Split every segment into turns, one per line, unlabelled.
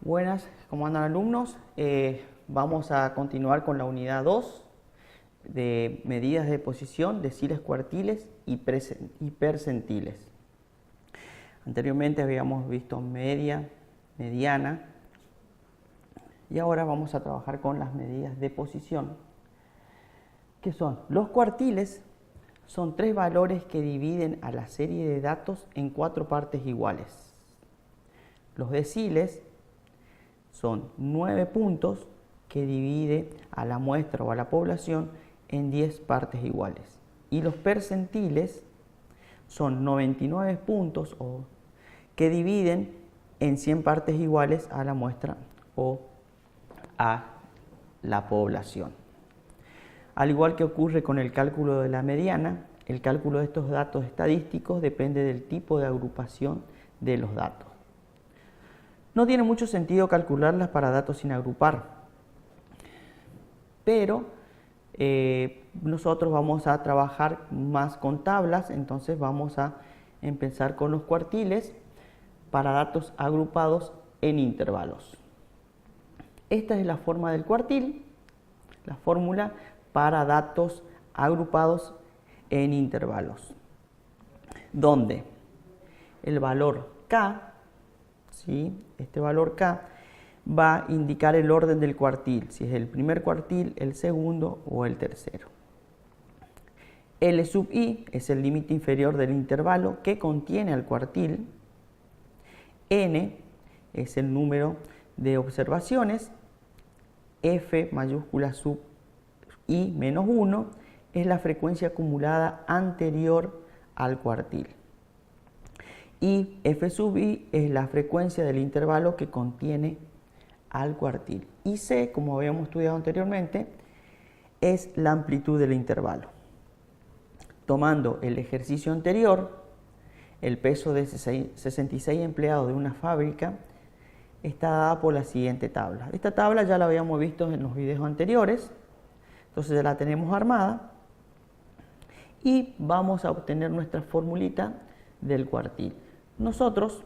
Buenas, ¿cómo andan alumnos? Vamos a continuar con la unidad 2 de medidas de posición, deciles, cuartiles y percentiles. Anteriormente habíamos visto media, mediana y ahora vamos a trabajar con las medidas de posición, que son los cuartiles. Son 3 valores que dividen a la serie de datos en 4 partes iguales. Los deciles son 9 puntos que divide a la muestra o a la población en 10 partes iguales. Y los percentiles son 99 puntos que dividen en 100 partes iguales a la muestra o a la población. Al igual que ocurre con el cálculo de la mediana, el cálculo de estos datos estadísticos depende del tipo de agrupación de los datos. No tiene mucho sentido calcularlas para datos sin agrupar, pero nosotros vamos a trabajar más con tablas, entonces vamos a empezar con los cuartiles para datos agrupados en intervalos. Esta es la forma del cuartil, la fórmula para datos agrupados en intervalos, donde el valor K, ¿sí? Este valor K va a indicar el orden del cuartil, si es el primer cuartil, el segundo o el tercero. L sub i es el límite inferior del intervalo que contiene al cuartil. N es el número de observaciones. F mayúscula sub i menos 1 es la frecuencia acumulada anterior al cuartil. Y F sub i es la frecuencia del intervalo que contiene al cuartil. Y C, como habíamos estudiado anteriormente, es la amplitud del intervalo. Tomando el ejercicio anterior, el peso de 66 empleados de una fábrica está dada por la siguiente tabla. Esta tabla ya la habíamos visto en los videos anteriores, entonces ya la tenemos armada y vamos a obtener nuestra formulita del cuartil. Nosotros,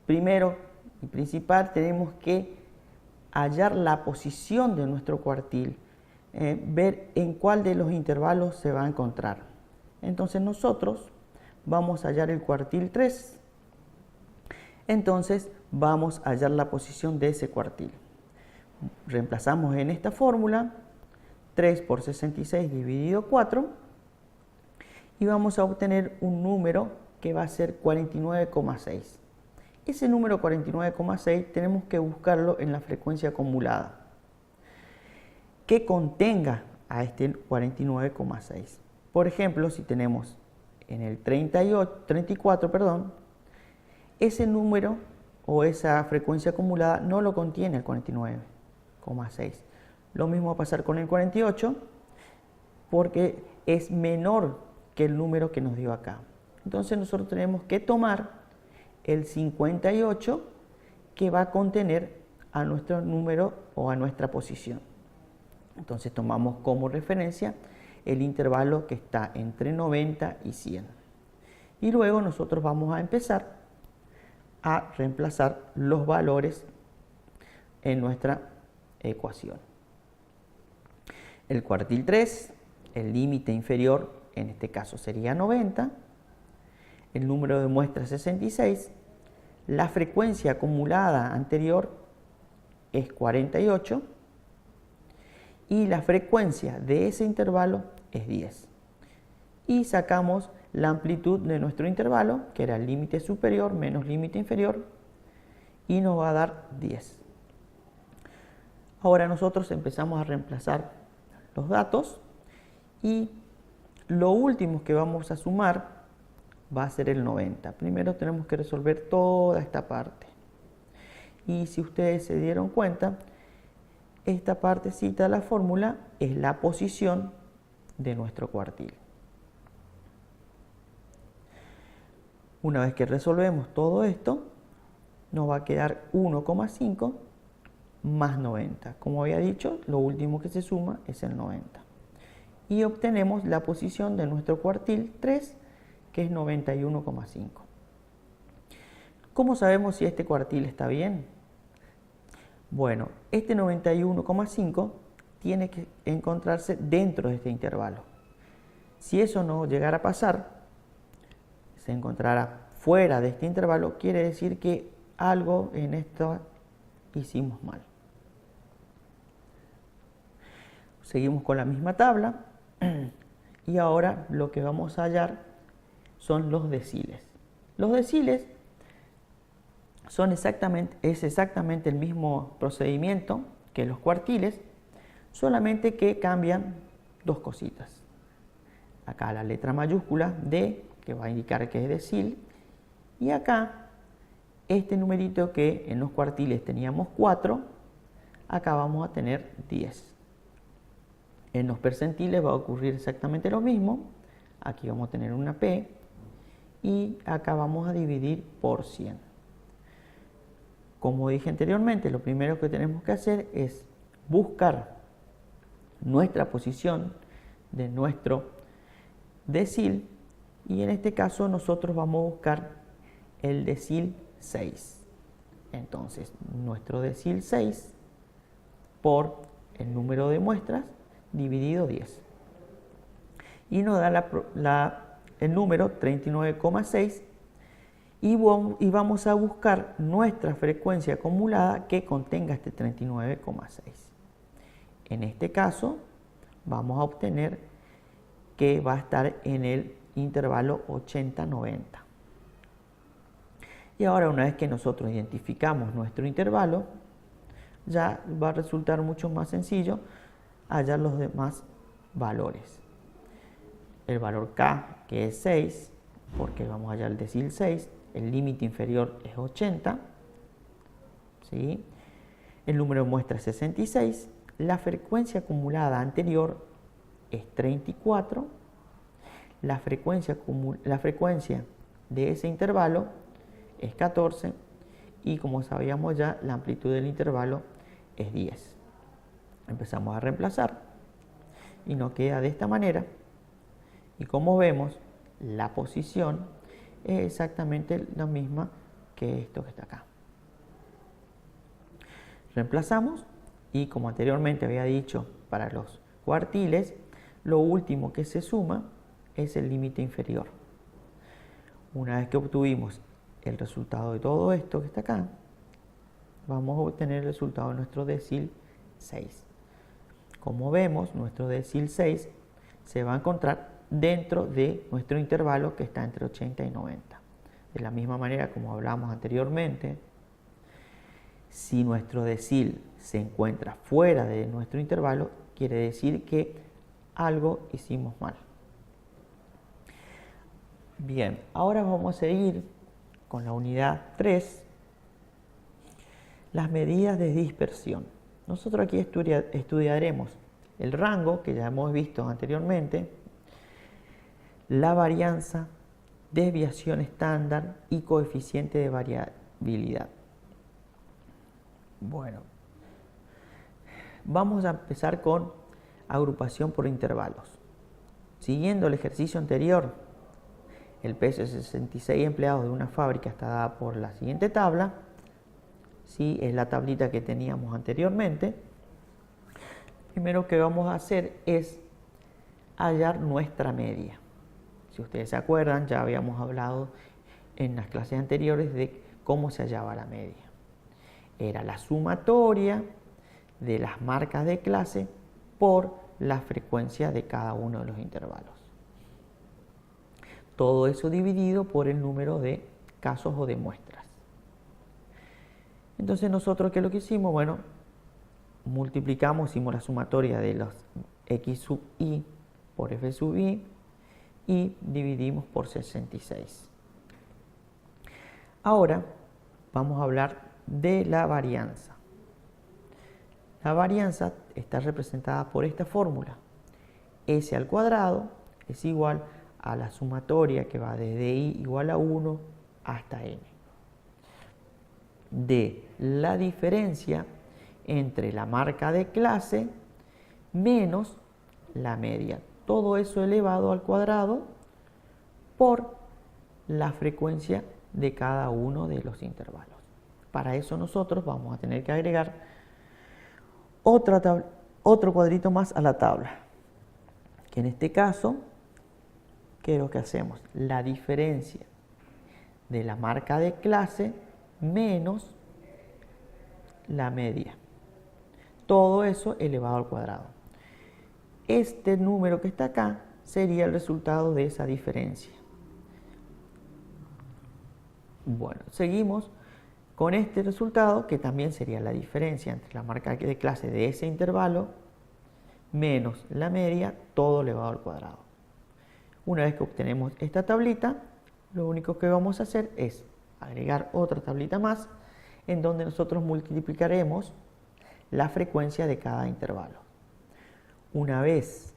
primero y principal, tenemos que hallar la posición de nuestro cuartil, ver en cuál de los intervalos se va a encontrar. Entonces nosotros vamos a hallar el cuartil 3, entonces vamos a hallar la posición de ese cuartil. Reemplazamos en esta fórmula 3 por 66 dividido 4 y vamos a obtener un número que va a ser 49,6. Ese número 49,6 tenemos que buscarlo en la frecuencia acumulada que contenga a este 49,6. Por ejemplo, si tenemos en el 34, ese número o esa frecuencia acumulada no lo contiene el 49,6. Lo mismo va a pasar con el 48 porque es menor que el número que nos dio acá. Entonces nosotros tenemos que tomar el 58 que va a contener a nuestro número o a nuestra posición. Entonces tomamos como referencia el intervalo que está entre 90 y 100. Y luego nosotros vamos a empezar a reemplazar los valores en nuestra ecuación. El cuartil 3, el límite inferior en este caso sería 90, el número de muestras 66, la frecuencia acumulada anterior es 48 y la frecuencia de ese intervalo es 10. Y sacamos la amplitud de nuestro intervalo, que era el límite superior menos límite inferior, y nos va a dar 10. Ahora nosotros empezamos a reemplazar los datos y lo último que vamos a sumar va a ser el 90. Primero tenemos que resolver toda esta parte. Y si ustedes se dieron cuenta, esta partecita de la fórmula es la posición de nuestro cuartil. Una vez que resolvemos todo esto, nos va a quedar 1,5 más 90. Como había dicho, lo último que se suma es el 90. Y obtenemos la posición de nuestro cuartil 3, que es 91,5. ¿Cómo sabemos si este cuartil está bien? Bueno, este 91,5 tiene que encontrarse dentro de este intervalo. Si eso no llegara a pasar, se encontrará fuera de este intervalo, quiere decir que algo en esto hicimos mal. Seguimos con la misma tabla y ahora lo que vamos a hallar son los deciles. Los deciles es exactamente el mismo procedimiento que los cuartiles, solamente que cambian dos cositas. Acá la letra mayúscula D, que va a indicar que es decil, y acá este numerito que en los cuartiles teníamos 4, acá vamos a tener 10. En los percentiles va a ocurrir exactamente lo mismo. Aquí vamos a tener una P y acá vamos a dividir por 100. Como dije anteriormente, lo primero que tenemos que hacer es buscar nuestra posición de nuestro decil, y en este caso nosotros vamos a buscar el decil 6. Entonces, nuestro decil 6 por el número de muestras dividido 10. Y nos da el número 39,6 y vamos a buscar nuestra frecuencia acumulada que contenga este 39,6. En este caso, vamos a obtener que va a estar en el intervalo 80-90. Y ahora, una vez que nosotros identificamos nuestro intervalo, ya va a resultar mucho más sencillo hallar los demás valores. El valor K, que es 6, porque vamos a hallar el decil 6, el límite inferior es 80, ¿sí? El número de muestra es 66, la frecuencia acumulada anterior es 34, la frecuencia de ese intervalo es 14 y, como sabíamos ya, la amplitud del intervalo es 10. Empezamos a reemplazar y nos queda de esta manera, y como vemos, la posición es exactamente la misma que esto que está acá. Reemplazamos y, como anteriormente había dicho, para los cuartiles lo último que se suma es el límite inferior. Una vez que obtuvimos el resultado de todo esto que está acá, vamos a obtener el resultado de nuestro decil 6. Como vemos, nuestro decil 6 se va a encontrar dentro de nuestro intervalo que está entre 80 y 90. De la misma manera como hablamos anteriormente, si nuestro decil se encuentra fuera de nuestro intervalo, quiere decir que algo hicimos mal. Bien, ahora vamos a seguir con la unidad 3, las medidas de dispersión. Nosotros aquí estudiaremos el rango, que ya hemos visto anteriormente, la varianza, desviación estándar y coeficiente de variabilidad. Bueno, vamos a empezar con agrupación por intervalos. Siguiendo el ejercicio anterior, el peso de 66 empleados de una fábrica está dada por la siguiente tabla. Sí, es la tablita que teníamos anteriormente. Primero que vamos a hacer es hallar nuestra media. Si ustedes se acuerdan, ya habíamos hablado en las clases anteriores de cómo se hallaba la media. Era la sumatoria de las marcas de clase por la frecuencia de cada uno de los intervalos. Todo eso dividido por el número de casos o de muestras. Entonces nosotros, ¿qué es lo que hicimos? Bueno, hicimos la sumatoria de los x sub i por f sub i y dividimos por 66. Ahora vamos a hablar de la varianza. La varianza está representada por esta fórmula. S al cuadrado es igual a la sumatoria que va desde i igual a 1 hasta n de la diferencia entre la marca de clase menos la media. Todo eso elevado al cuadrado por la frecuencia de cada uno de los intervalos. Para eso nosotros vamos a tener que agregar otro cuadrito más a la tabla, que en este caso, ¿qué es lo que hacemos? La diferencia de la marca de clase menos la media. Todo eso elevado al cuadrado. Este número que está acá sería el resultado de esa diferencia. Bueno, seguimos con este resultado, que también sería la diferencia entre la marca de clase de ese intervalo menos la media, todo elevado al cuadrado. Una vez que obtenemos esta tablita, lo único que vamos a hacer es agregar otra tablita más, en donde nosotros multiplicaremos la frecuencia de cada intervalo. Una vez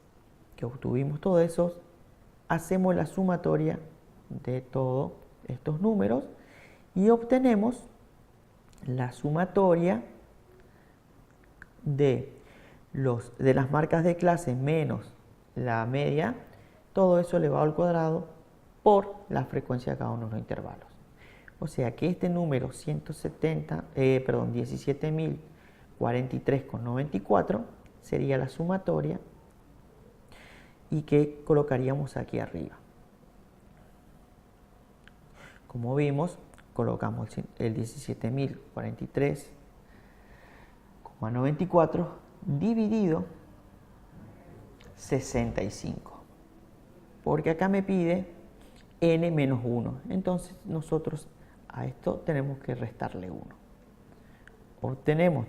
que obtuvimos todo eso, hacemos la sumatoria de todos estos números y obtenemos la sumatoria de las marcas de clase menos la media, todo eso elevado al cuadrado por la frecuencia de cada uno de los intervalos. O sea que este número 17.043,94 sería la sumatoria y que colocaríamos aquí arriba. Como vimos, colocamos el 17.043,94 dividido 65, porque acá me pide n menos 1, entonces nosotros a esto tenemos que restarle 1. Obtenemos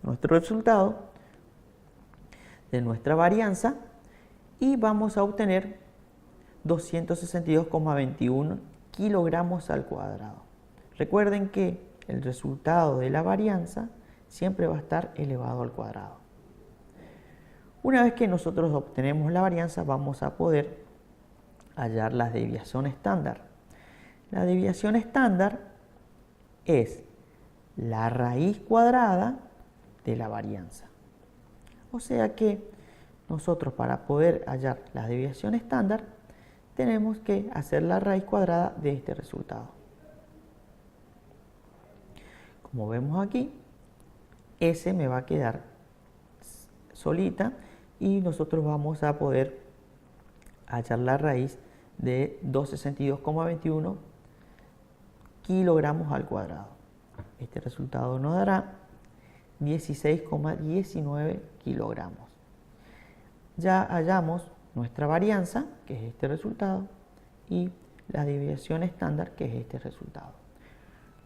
nuestro resultado de nuestra varianza y vamos a obtener 262,21 kilogramos al cuadrado. Recuerden que el resultado de la varianza siempre va a estar elevado al cuadrado. Una vez que nosotros obtenemos la varianza, vamos a poder hallar la desviación estándar. La desviación estándar es la raíz cuadrada de la varianza. O sea que nosotros, para poder hallar la desviación estándar, tenemos que hacer la raíz cuadrada de este resultado. Como vemos aquí, S me va a quedar solita y nosotros vamos a poder hallar la raíz de 262,21 kilogramos al cuadrado. Este resultado nos dará 16,19 kilogramos. Ya hallamos nuestra varianza, que es este resultado, y la desviación estándar, que es este resultado.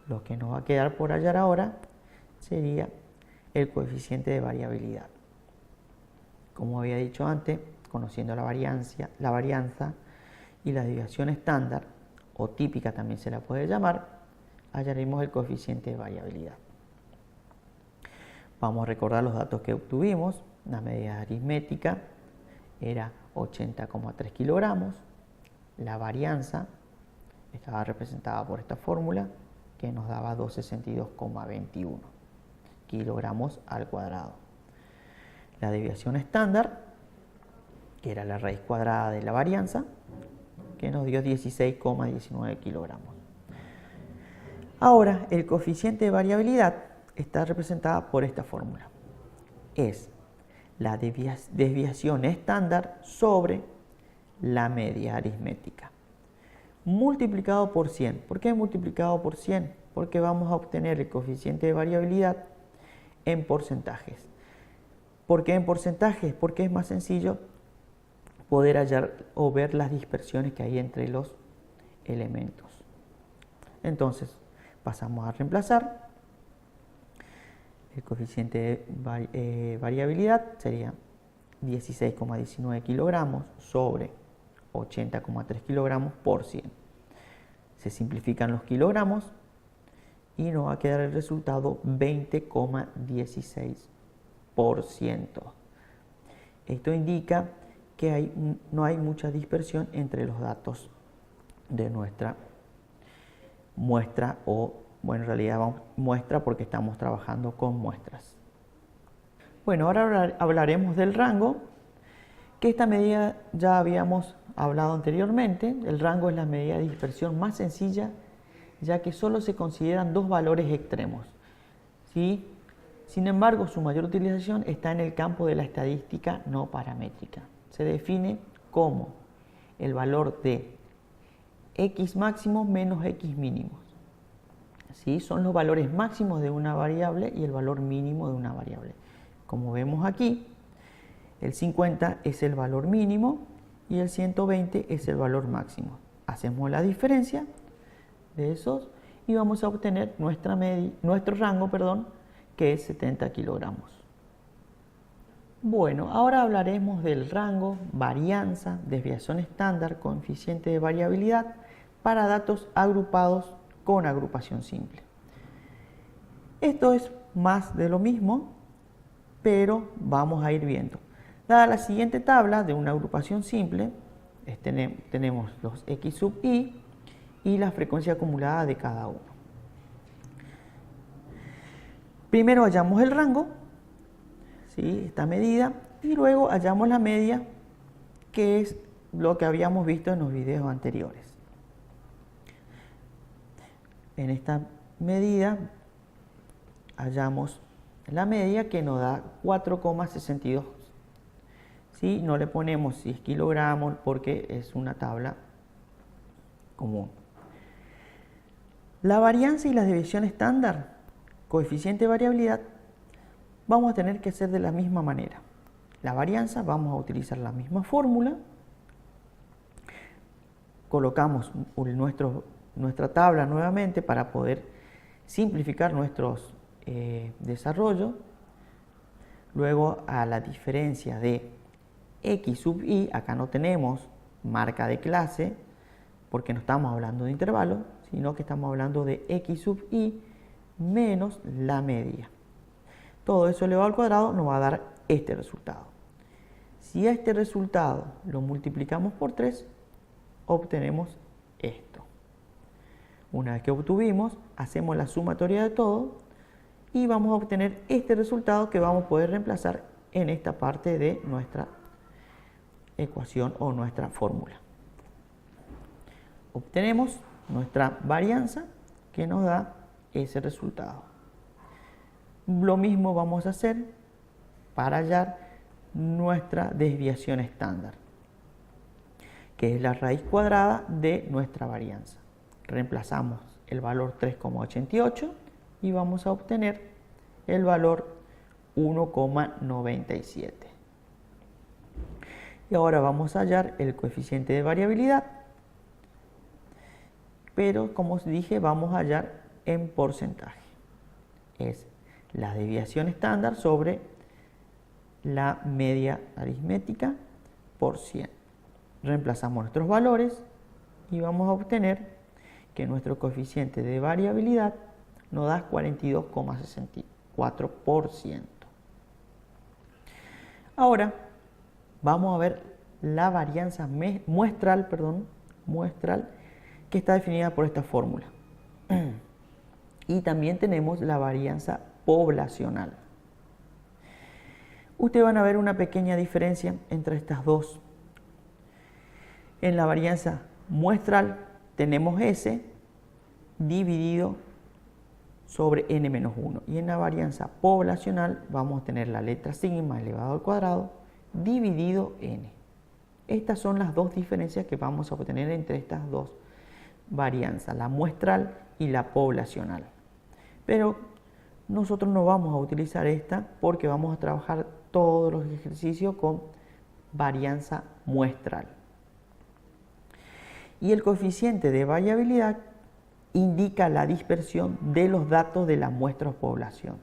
Lo que nos va a quedar por hallar ahora sería el coeficiente de variabilidad. Como había dicho antes, conociendo la varianza y la desviación estándar, o típica también se la puede llamar, hallaremos el coeficiente de variabilidad. Vamos a recordar los datos que obtuvimos. La medida aritmética era 80,3 kilogramos. La varianza estaba representada por esta fórmula, que nos daba 262,21 kilogramos al cuadrado. La desviación estándar, que era la raíz cuadrada de la varianza, que nos dio 16,19 kilogramos. Ahora, el coeficiente de variabilidad está representada por esta fórmula. Es la desviación estándar sobre la media aritmética, multiplicado por 100. ¿Por qué multiplicado por 100? Porque vamos a obtener el coeficiente de variabilidad en porcentajes. ¿Por qué en porcentajes? Porque es más sencillo poder hallar o ver las dispersiones que hay entre los elementos. Entonces, pasamos a reemplazar. El coeficiente de variabilidad sería 16,19 kilogramos sobre 80,3 kilogramos por 100. Se simplifican los kilogramos y nos va a quedar el resultado 20,16%. Esto indica que no hay mucha dispersión entre los datos de nuestra muestra, o bueno, en realidad muestra porque estamos trabajando con muestras. Bueno, ahora hablaremos del rango, que esta medida ya habíamos hablado anteriormente. El rango es la medida de dispersión más sencilla, ya que solo se consideran dos valores extremos. ¿Sí? Sin embargo, su mayor utilización está en el campo de la estadística no paramétrica. Se define como el valor de x máximo menos x mínimos. ¿Sí? Son los valores máximos de una variable y el valor mínimo de una variable. Como vemos aquí, el 50 es el valor mínimo y el 120 es el valor máximo. Hacemos la diferencia de esos y vamos a obtener nuestro rango, que es 70 kilogramos. Bueno, ahora hablaremos del rango, varianza, desviación estándar, coeficiente de variabilidad para datos agrupados con agrupación simple. Esto es más de lo mismo, pero vamos a ir viendo. Dada la siguiente tabla de una agrupación simple, tenemos los x sub i y la frecuencia acumulada de cada uno. Primero hallamos el rango, ¿sí? Esta medida, y luego hallamos la media, que es lo que habíamos visto en los videos anteriores. En esta medida hallamos la media, que nos da 4,62. ¿Sí? No le ponemos si es kilogramos porque es una tabla común. La varianza y la desviación estándar, coeficiente de variabilidad, vamos a tener que hacer de la misma manera. La varianza, vamos a utilizar la misma fórmula, colocamos nuestra tabla nuevamente para poder simplificar nuestros desarrollos. Luego, a la diferencia de x sub i, acá no tenemos marca de clase porque no estamos hablando de intervalo, sino que estamos hablando de x sub i menos la media. Todo eso elevado al cuadrado nos va a dar este resultado. Si a este resultado lo multiplicamos por 3, obtenemos esto. Una vez que obtuvimos, hacemos la sumatoria de todo y vamos a obtener este resultado que vamos a poder reemplazar en esta parte de nuestra ecuación o nuestra fórmula. Obtenemos nuestra varianza que nos da ese resultado. Lo mismo vamos a hacer para hallar nuestra desviación estándar, que es la raíz cuadrada de nuestra varianza. Reemplazamos el valor 3,88 y vamos a obtener el valor 1,97. Y ahora vamos a hallar el coeficiente de variabilidad, pero como os dije, vamos a hallar en porcentaje. Es la desviación estándar sobre la media aritmética por 100. Reemplazamos nuestros valores y vamos a obtener que nuestro coeficiente de variabilidad nos da 42,64%. Ahora vamos a ver la varianza muestral, que está definida por esta fórmula. Y también tenemos la varianza poblacional. Ustedes van a ver una pequeña diferencia entre estas dos. En la varianza muestral tenemos S dividido sobre n-1. Y en la varianza poblacional vamos a tener la letra sigma elevado al cuadrado dividido n. Estas son las dos diferencias que vamos a obtener entre estas dos varianzas, la muestral y la poblacional. Pero nosotros no vamos a utilizar esta porque vamos a trabajar todos los ejercicios con varianza muestral. Y el coeficiente de variabilidad indica la dispersión de los datos de la muestra o población.